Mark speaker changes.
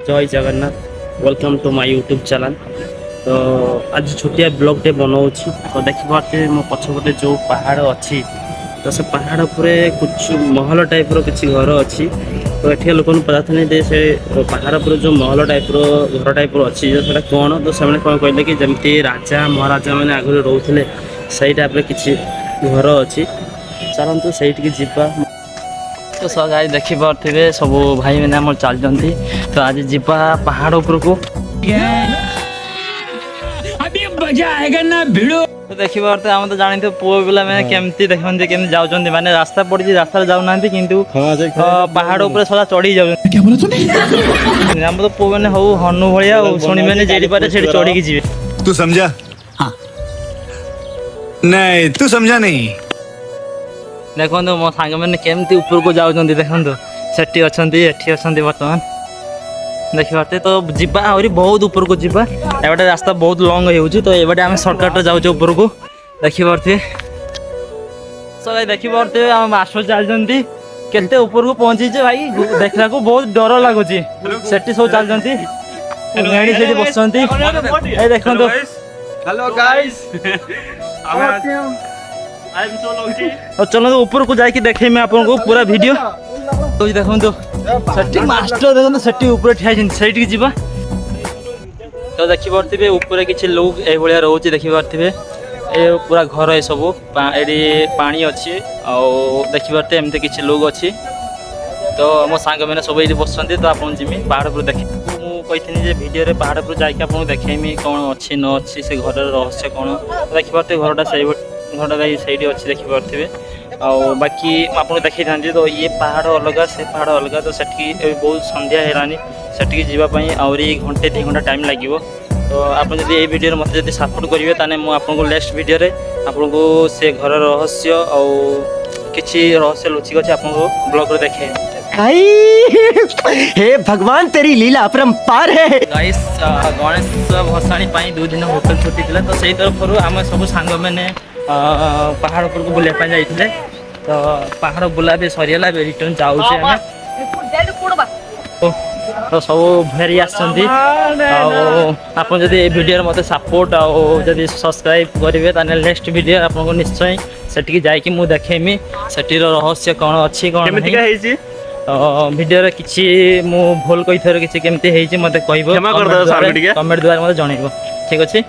Speaker 1: जय Jagannath welcome to my YouTube channel. तो आज छोटिया ब्लॉग टे बनाऊँगी। तो देखिए मो पछपटे जो पहाड़ अच्छी तो से पहाड़ पर कुछ महल टाइप किसी घर अच्छी। तो ये लोक पता नहीं दे से पहाड़ पर जो महल टाइप घर टाइप अच्छी से कौन तो से कौन कहले कि जमी राजा महाराजा मैंने आगुरी रोते से टाइप किसी घर अच्छी। चलतु से जीवा। तो सब गाई देखी पारे सब भाई मैंने आम चलती। तो आज जीवा पहाड़ उपर को तो देखी पारे आम तो जानी पुओ पिला मैंने केमती देखते केमती जाऊँ माने रास्ता पड़ी रास्ता जाऊना कि पहाड़ उपर सदा चढ़ी जाऊँ। आम तो पुओ मैंने हूँ हनु भाया शुणे जेडी पारे से चढ़ी जी।
Speaker 2: तू समझा? हाँ। नहीं तू समझा नहीं।
Speaker 1: देखो मो सांग मैंने केमती ऊपर को जाऊँ देखो सेठी अच्छा एठी अच्छा बर्तमान देखिए। तो जीवा आहरी बहुत ऊपर को जीवा एबाटे रास्ता बहुत लंग हो तो एबाटे आम सर्टकट जाऊँ ऊपर को देखी पारे। सब देखी पारे आम आस चलती केते ऊपर को पहुँची भाई देखला को बहुत डर लगुच सेठी सब चलती गाड़ी से बस देखो।
Speaker 3: हेलो गाइस
Speaker 1: चलो ऊपर को जाके देखे मैं आपको पूरा वीडियो। तो देखो सेठी मास्टर देखो सेठी ऊपर ठिया से जीवा। तो देखी पारे ऊपर किसी लोग ये रोचे देखी पारे ये पूरा घर ये सब ये पानी अच्छी देखी पारे एमती किसी लोग अच्छी। तो मो सांग मैंने सब ये बस तो आप जिमी पहाड़ पर देखे मुझे भिडियो पहाड़ पर जाकि आपको देखेमी कौन अच्छी न अच्छी से घर रहस्य कौन देखी पारे घरटा से घरटा सही अच्छी देखी पारे। बाकी आपको देखी था तो ये पहाड़ अलग से पहाड़ अलग तो सेठी बहुत संध्या है सेठी जावाई आहरी घंटे 2 घंटा टाइम लगे। तो आप जब ये वीडियो मत जब सपोर्ट करेंगे ताने आपको नेक्स्ट वीडियो आपको से घर रहस्य और किसी रहस्य लुचिक अच्छे आपको ब्लॉग रे देखे।
Speaker 3: हे भगवान तेरी लीला अपरंपार है।
Speaker 1: गाइस गणेश भसाणी 2 दिन होटल छुट्टी थी तो से तरफ आम सब सांग मैंने पहाड़ उपर को बुलाया जाइए। तो पहाड़ बुला भी सरीगला रिटर्न जाऊे तो सब फेरी आसती। आप जब वीडियो मत सपोर्ट आदि सब्सक्राइब करेंगे तो नेक्स्ट वीडियो आपको निश्चय से जाकि मुझे देखेमी सेठी रहस्य कौन अच्छी कौन वीडियो किसी मु भूल कही किसी केमती मत कह कमेंट द्वारा मत जन। ठीक अच्छे।